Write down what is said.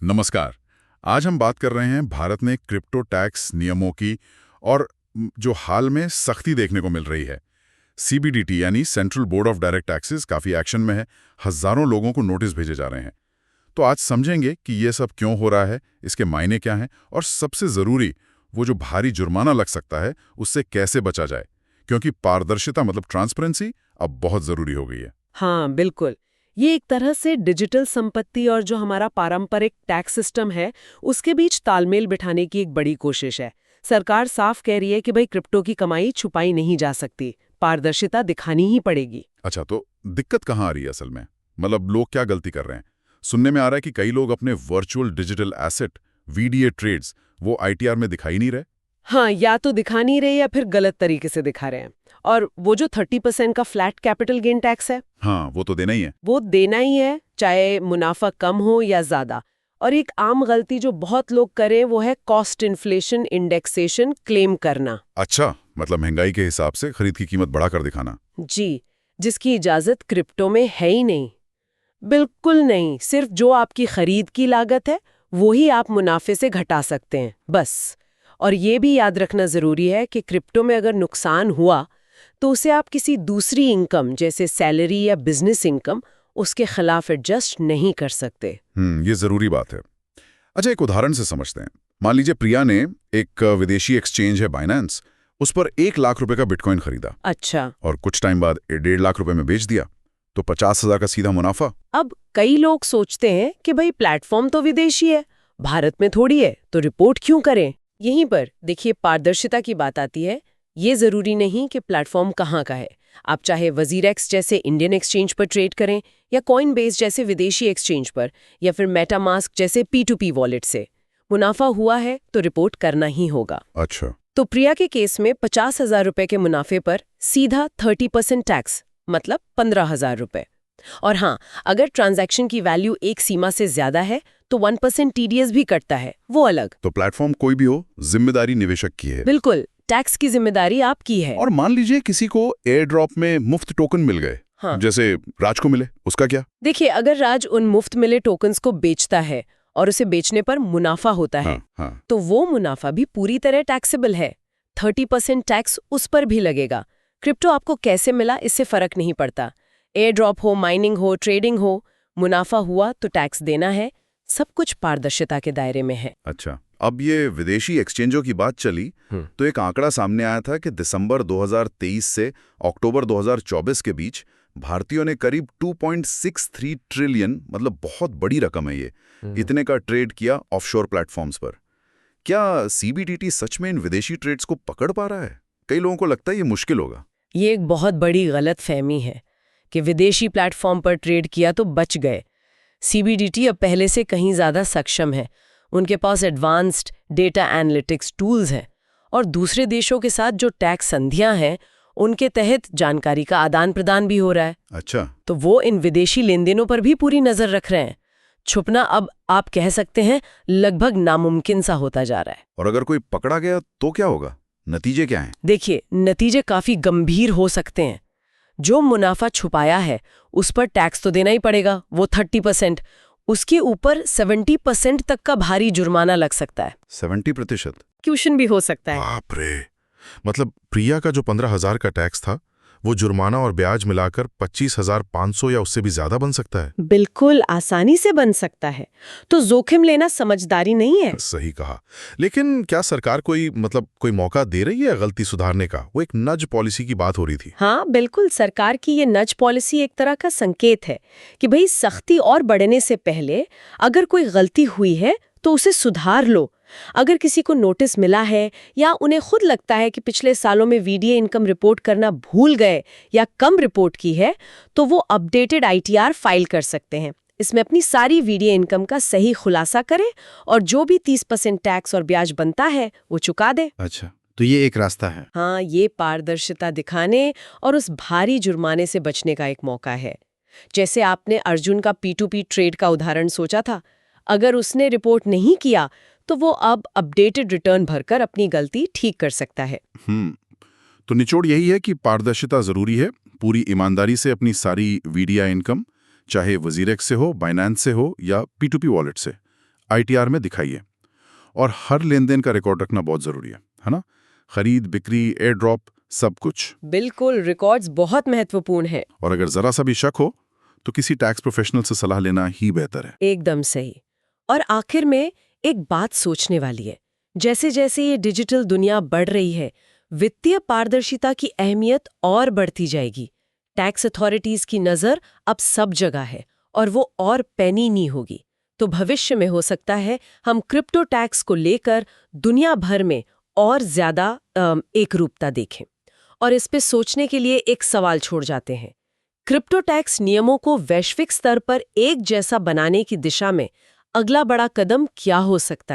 नमस्कार। आज हम बात कर रहे हैं भारत में क्रिप्टो टैक्स नियमों की और जो हाल में सख्ती देखने को मिल रही है। सीबीडीटी यानी central board of direct taxes काफ़ी एक्शन में है। हज़ारों लोगों को नोटिस भेजे जा रहे हैं। तो आज समझेंगे कि ये सब क्यों हो रहा है, इसके मायने क्या हैं और सबसे ज़रूरी वो जो भारी जुर्माना लग सकता है उससे कैसे बचा जाए, क्योंकि पारदर्शिता मतलब ट्रांसपेरेंसी अब बहुत ज़रूरी हो गई है। हाँ, बिल्कुल। ये एक तरह से डिजिटल संपत्ति और जो हमारा पारंपरिक टैक्स सिस्टम है, उसके बीच तालमेल बिठाने की एक बड़ी कोशिश है। सरकार साफ कह रही है कि भाई क्रिप्टो की कमाई छुपाई नहीं जा सकती, पारदर्शिता दिखानी ही पड़ेगी। अच्छा, तो दिक्कत कहाँ आ रही है असल में? मतलब लोग क्या गलती कर रहे हैं? सुनने में आ रहा है कि कई लोग अपने virtual digital asset VDA trades वो आईटीआर में दिखाई नहीं रहे। हाँ, या तो दिखा नहीं रहे या फिर गलत तरीके से दिखा रहे हैं। और वो जो 30% का फ्लैट कैपिटल गेन टैक्स है, हाँ, वो तो देना ही है। वो देना ही है, चाहे मुनाफा कम हो या ज्यादा। और एक आम गलती जो बहुत लोग करें वो है कॉस्ट इन्फ्लेशन इंडेक्सेशन क्लेम करना। अच्छा, मतलब महंगाई के हिसाब से खरीद की कीमत बढ़ा कर दिखाना। जी, जिसकी इजाजत क्रिप्टो में है ही नहीं। बिल्कुल नहीं, सिर्फ जो आपकी खरीद की लागत है वो ही आप मुनाफे से घटा सकते हैं, बस। और ये भी याद रखना जरूरी है कि क्रिप्टो में अगर नुकसान हुआ तो उसे आप किसी दूसरी इनकम जैसे सैलरी या बिजनेस इनकम उसके खिलाफ एडजस्ट नहीं कर सकते। ये जरूरी बात है। अच्छा, एक उदाहरण से समझते हैं। मान लीजिए प्रिया ने एक विदेशी एक्सचेंज है बाइनेंस, उस पर 1 लाख रुपए का बिटकॉइन खरीदा अच्छा, और कुछ टाइम बाद 1.5 लाख रुपए में बेच दिया, तो 50,000 का सीधा मुनाफा। अब कई लोग सोचते हैं कि भाई प्लेटफॉर्म तो विदेशी है, भारत में थोड़ी है, तो रिपोर्ट क्यों करें। यहीं पर देखिए पारदर्शिता की बात आती है। ये जरूरी नहीं कि प्लेटफॉर्म कहाँ का है। आप चाहे वजीरेक्स जैसे इंडियन एक्सचेंज पर ट्रेड करें या कॉइनबेस जैसे विदेशी एक्सचेंज पर या फिर मेटामास्क जैसे P2P वॉलेट से, मुनाफा हुआ है तो रिपोर्ट करना ही होगा। अच्छा। तो प्रिया के केस में 50,000 रुपए के मुनाफे पर सीधा 30% टैक्स, मतलब 15,000 रुपए। और हाँ, अगर ट्रांजैक्शन की वैल्यू एक सीमा से ज्यादा है तो 1% TDS भी कटता है, वो अलग। तो प्लेटफॉर्म कोई भी हो, जिम्मेदारी निवेशक की है। बिल्कुल, टैक्स की जिम्मेदारी आपकी है। और मान लीजिए किसी को एयर ड्रॉप में मुफ्त टोकन मिल गए, हाँ, जैसे राज को मिले, उसका क्या? देखिए अगर राज उन मुफ्त मिले टोकन्स को बेचता है और उसे बेचने पर मुनाफा होता है, हाँ। तो वो मुनाफा भी पूरी तरह टैक्सेबल है। 30% टैक्स उस पर भी लगेगा। क्रिप्टो आपको कैसे मिला इससे फर्क नहीं पड़ता। एयर ड्रॉप हो, माइनिंग हो, ट्रेडिंग हो, मुनाफा हुआ तो टैक्स देना है। सब कुछ पारदर्शिता के दायरे में है। अच्छा, अब ये विदेशी एक्सचेंजों की बात चली तो एक आंकड़ा सामने आया था कि दिसंबर 2023 से अक्टूबर 2024 के बीच भारतीयों ने करीब 2.63 ट्रिलियन, मतलब बहुत बड़ी रकम है ये, इतने का ट्रेड किया ऑफशोर प्लेटफॉर्म्स पर। क्या सीबीडीटी सच में इन विदेशी ट्रेड्स को पकड़ पा रहा है? कई लोगों को लगता है ये मुश्किल होगा। ये एक बहुत बड़ी गलत फहमी है कि विदेशी प्लेटफॉर्म पर ट्रेड किया तो बच गए। सीबीडीटी अब पहले से कहीं ज्यादा सक्षम है। उनके पास एडवांस्ड डेटा एनालिटिक्स टूल्स हैं और दूसरे देशों के साथ जो टैक्स संधियां हैं उनके तहत जानकारी का आदान प्रदान भी हो रहा है। अच्छा। तो वो इन विदेशी लेनदेनों पर भी पूरी नजर रख रहे हैं। छुपना अब आप कह सकते हैं लगभग नामुमकिन सा होता जा रहा है। और अगर कोई पकड़ा गया तो क्या होगा? नतीजे क्या हैं? देखिए, नतीजे काफी गंभीर हो सकते हैं। जो मुनाफा छुपाया है उस पर टैक्स तो देना ही पड़ेगा, वो 30%। उसके ऊपर 70% तक का भारी जुर्माना लग सकता है। 70%? क्वेश्चन भी हो सकता है। बाप रे! मतलब प्रिया का जो 15,000 का टैक्स था, वो जुर्माना और ब्याज मिलाकर 25,500 या उससे भी ज्यादा बन सकता है। बिल्कुल आसानी से बन सकता है। तो जोखिम लेना समझदारी नहीं है। सही कहा। लेकिन क्या सरकार कोई मौका दे रही है गलती सुधारने का? वो एक नज पॉलिसी की बात हो रही थी। हाँ बिल्कुल, सरकार की ये नज पॉलिसी एक तरह का संकेत है कि भाई सख्ती और बढ़ने से पहले अगर कोई गलती हुई है तो उसे सुधार लो। अगर किसी को नोटिस मिला है या उन्हें खुद लगता है कि पिछले सालों में वीडीए इनकम रिपोर्ट करना भूल गए या कम रिपोर्ट की है, तो वो अपडेटेड आईटीआर फाइल कर सकते हैं। इसमें अपनी सारी वीडीए इनकम का सही खुलासा करें और जो भी 30% टैक्स और ब्याज बनता है वो चुका दे। अच्छा, तो ये एक रास्ता है। हाँ, ये पारदर्शिता दिखाने और उस भारी जुर्माने से बचने का एक मौका है। जैसे आपने अर्जुन का P2P ट्रेड का उदाहरण सोचा था, अगर उसने रिपोर्ट नहीं किया तो वो अब अपडेटेड रिटर्न भरकर अपनी गलती ठीक कर सकता है। तो निचोड़ यही है कि पारदर्शिता जरूरी है। पूरी ईमानदारी से अपनी सारी वीडिया इनकम, चाहे वजीरेक्स से हो, बाइनेंस से हो या P2P वॉलेट से, ITR में दिखाइए। और हर लेन देन का रिकॉर्ड रखना बहुत ज़रूरी है ना? खरीद, बिक्री, एयर ड्रॉप, सब कुछ। बिल्कुल, रिकॉर्ड्स बहुत महत्वपूर्ण है। और अगर ज़रा सा भी शक हो तो किसी टैक्स प्रोफेशनल से सलाह लेना ही बेहतर है। एकदम सही। और आखिर में एक बात सोचने वाली है, जैसे जैसे ये डिजिटल दुनिया बढ़ रही है, वित्तीय पारदर्शिता की अहमियत और बढ़ती जाएगी। टैक्स अथॉरिटीज की नज़र अब सब जगह है और वो और पैनी नहीं होगी। तो भविष्य में हो सकता है हम क्रिप्टो टैक्स को लेकर दुनिया भर में और ज्यादा एकरूपता देखें। और इस पे सोचने के लिए एक सवाल छोड़ जाते हैं। क्रिप्टो टैक्स नियमों को वैश्विक स्तर पर एक जैसा बनाने की दिशा में अगला बड़ा कदम क्या हो सकता है?